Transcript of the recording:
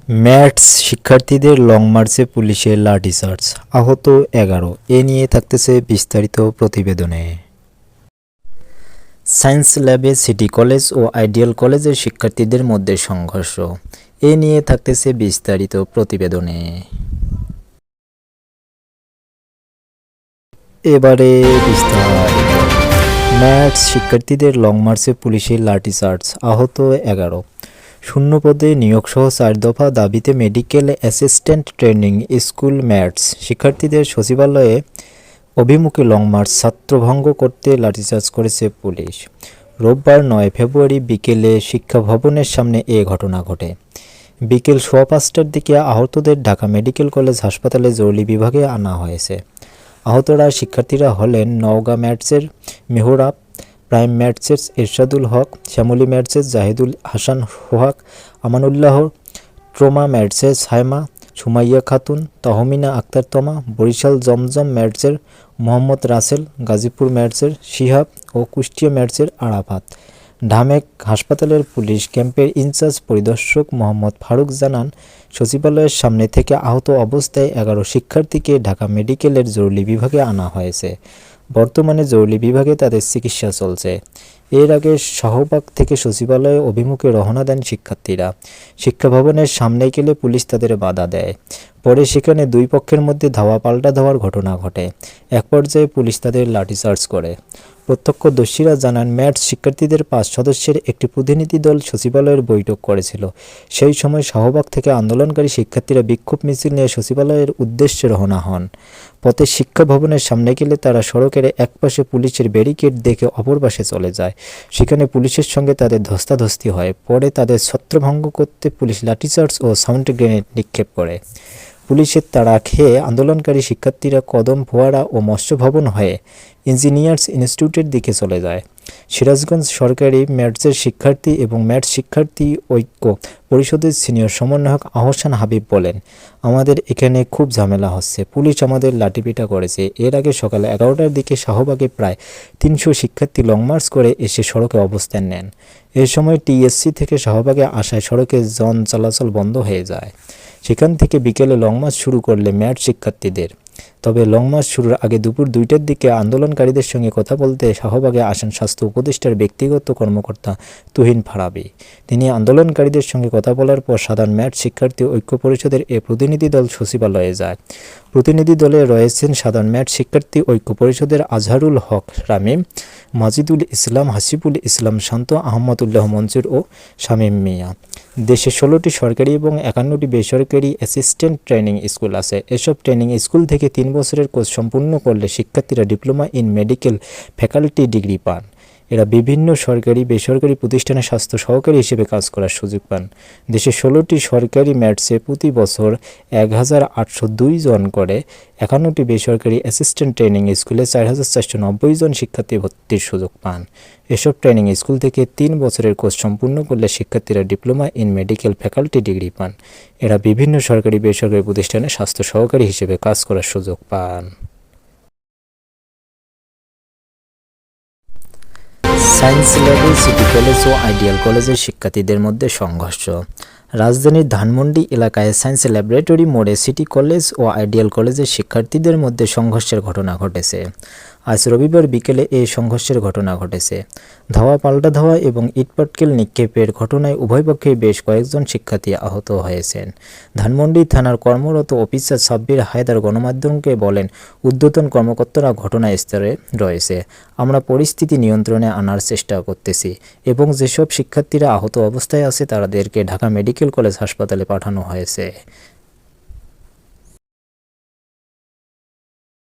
Maths শিক্ষার্থীদের long মার্চে পুলিশের লাঠিচার্জ, আহত 11। এ নিয়ে থাকতেছে বিস্তারিত প্রতিবেদনে। সায়েন্স ল্যাবে সিটি কলেজ ও আইডিয়াল কলেজের শিক্ষার্থীদের মধ্যে সংঘর্ষ, এ নিয়ে থাকতেছে বিস্তারিত প্রতিবেদনে। এবারে বিস্তারিত। ম্যাথস শিক্ষার্থীদের লং মার্চে পুলিশের লাঠিচার্জ, আহত 11। শূন্য পদে নিয়োগসহ 4 দফা দাবিতে medical assistant training school maths শিক্ষার্থীদের সচিবালয়ে অভিমুখে লং মার্চ ছাত্রভঙ্গ করতে লাঠিচার্জ করেছে পুলিশ। রোববার 9 ফেব্রুয়ারি বিকেলে শিক্ষা ভবনের সামনে এ ঘটনা ঘটে। বিকেল 5:15টার দিকে আহতদের ঢাকা মেডিকেল কলেজ হাসপাতালে জরুরি বিভাগে আনা হয়েছে। আহতরা শিক্ষার্থীরা হলেন নওগাঁ ম্যাথসের মেহরাব, প্রাইম ম্যাথসের এরশাদুল হক, শ্যামলী ম্যাথসের জাহিদুল হাসান সোহাগ, আমানুল্লাহ, ট্রমা ম্যাথসের সায়মা, সুমাইয়া খাতুন, তহমিনা আক্তার তমা, বরিশাল জমজম ম্যাথসের মোহাম্মদ রাসেল, গাজীপুর ম্যাথসের শিহাব ও কুষ্টিয়া ম্যাথসের আরাফাত। ঢামেক হাসপাতালের পুলিশ ক্যাম্পের ইনচার্জ পরিদর্শক মোহাম্মদ ফারুক জানান, সচিবালয়ের সামনে থেকে আহত অবস্থায় 11 শিক্ষার্থীকে ঢাকা মেডিকেলের জরুরি বিভাগে আনা হয়েছে। বর্তমানে জরুরি বিভাগে তাদের চিকিৎসা চলছে। এর আগে শাহবাগ থেকে সচিবালয়ে অভিমুখে রওনা দেন শিক্ষার্থীরা। শিক্ষা ভবনের সামনে গেলে পুলিশ তাদের বাধা দেয়। পরে সেখানে দুই পক্ষের মধ্যে ধাওয়া পাল্টা ধাওয়ার ঘটনা ঘটে। এক পর্যায়ে পুলিশ তাদের লাঠিচার্জ করে। প্রত্যক্ষদর্শীরা জানান, ম্যাথস শিক্ষার্থীদের 5 সদস্যের একটি প্রতিনিধি দল সচিবালয়ের বৈঠক করেছিল। সেই সময় শাহবাগ থেকে আন্দোলনকারী শিক্ষার্থীরা বিক্ষোভ মিছিল নিয়ে সচিবালয়ের উদ্দেশ্যে রওনা হন। পথে শিক্ষা ভবনের সামনে গেলে তারা সড়কের একপাশে পুলিশের ব্যারিকেড দেখে অপর পাশে চলে যায়। সেখানে পুলিশের সঙ্গে তাদের ধস্তাধস্তি হয়। পরে তাদের ছত্রভঙ্গ করতে পুলিশ লাঠিচার্জ ও সাউন্ড গ্রেনেড নিক্ষেপ করে। পুলিশের তাড়া খেয়ে আন্দোলনকারী শিক্ষার্থীরা কদম ফোয়ারা ও মৎস্য ভবন হয়ে ইঞ্জিনিয়ার্স ইনস্টিটিউটের দিকে চলে যায়। সিরাজগঞ্জ সরকারি ম্যাথসের শিক্ষার্থী এবং ম্যাথস শিক্ষার্থী ঐক্য পরিষদের সিনিয়র সমন্বয়ক আহসান হাবিব বলেন, আমাদের এখানে খুব ঝামেলা হচ্ছে, পুলিশ আমাদের লাঠিপিটা করেছে। এর আগে সকাল 11টার দিকে শাহবাগে প্রায় 300 শিক্ষার্থী লং মার্চ করে এসে সড়কে অবস্থান নেন। এ সময় টিএসসি থেকে শাহবাগে আসায় সড়কে যান চলাচল বন্ধ হয়ে যায়। সেখান থেকে বিকেলে লং মার্চ শুরু করলে ম্যাথস শিক্ষার্থীদের। তবে লং মার্চ শুরুর আগে দুপুর 2টার দিকে আন্দোলনকারীদের সঙ্গে কথা বলতে শাহবাগে আসেন স্বাস্থ্য উপদেষ্টার ব্যক্তিগত কর্মকর্তা তুহিন ফারাবী। তিনি আন্দোলনকারীদের সঙ্গে কথা বলার পর সাধারণ ম্যাথস শিক্ষার্থী ঐক্য পরিষদের এ প্রতিনিধি দল সচিবালয়ে যায়। প্রতিনিধি দলে রয়েছেন সাধারণ ম্যাথস শিক্ষার্থী ঐক্য পরিষদের আজহারুল হক রামিম, মাজিদুল ইসলাম, হাসিবুল ইসলাম শান্ত, আহমদুল্লাহ মঞ্জুর ও শামীম মিয়া। দেশে 16টি সরকারি এবং 51টি বেসরকারি অ্যাসিস্ট্যান্ট ট্রেনিং স্কুল আছে। এসব ট্রেনিং স্কুল থেকে 3 বছরের কোর্স সম্পূর্ণ করলে শিক্ষার্থীরা diploma in medical faculty degree পান। এরা বিভিন্ন সরকারি বেসরকারি প্রতিষ্ঠানে স্বাস্থ্য সহকারী হিসেবে কাজ করার সুযোগ পান। দেশে 16টি সরকারি ম্যাথসে প্রতি বছর 1802 জন করে, 51টি বেসরকারি অ্যাসিস্ট্যান্ট ট্রেনিং স্কুলে 4490 জন শিক্ষার্থী ভর্তির সুযোগ পান। এসব ট্রেনিং স্কুল থেকে 3 বছরের কোর্স সম্পূর্ণ করলে শিক্ষার্থীরা diploma in medical faculty degree পান। এরা বিভিন্ন সরকারি বেসরকারি প্রতিষ্ঠানে স্বাস্থ্য সহকারী হিসেবে কাজ করার সুযোগ পান। সায়েন্স ল্যাবে সিটি কলেজ ও আইডিয়াল কলেজের শিক্ষার্থীদের মধ্যে সংঘর্ষ। রাজধানীর ধানমন্ডি এলাকায় সায়েন্স ল্যাবরেটরি মোড়ে সিটি কলেজ ও আইডিয়াল কলেজের শিক্ষার্থীদের মধ্যে সংঘর্ষের ঘটনা ঘটেছে। আজ রবিবার বিকেলে এই সংঘর্ষের ঘটনা ঘটেছে। ধাওয়া পাল্টা ধাওয়া এবং ইটপাটকেল নিক্ষেপের ঘটনায় উভয় পক্ষে বেশ কয়েকজন শিক্ষার্থী আহত হয়েছেন। ধানমন্ডি থানার কর্মরত অফিসার সাব্বির হায়দার গণমাধ্যমকে বলেন, ঊর্ধ্বতন কর্মকর্তারা ঘটনাস্থলে রয়েছে। আমরা পরিস্থিতি নিয়ন্ত্রণে আনার চেষ্টা করতেছি এবং যেসব শিক্ষার্থীরা আহত অবস্থায় আছে তাদেরকে ঢাকা মেডিকেল কলেজ হাসপাতালে পাঠানো হয়েছে।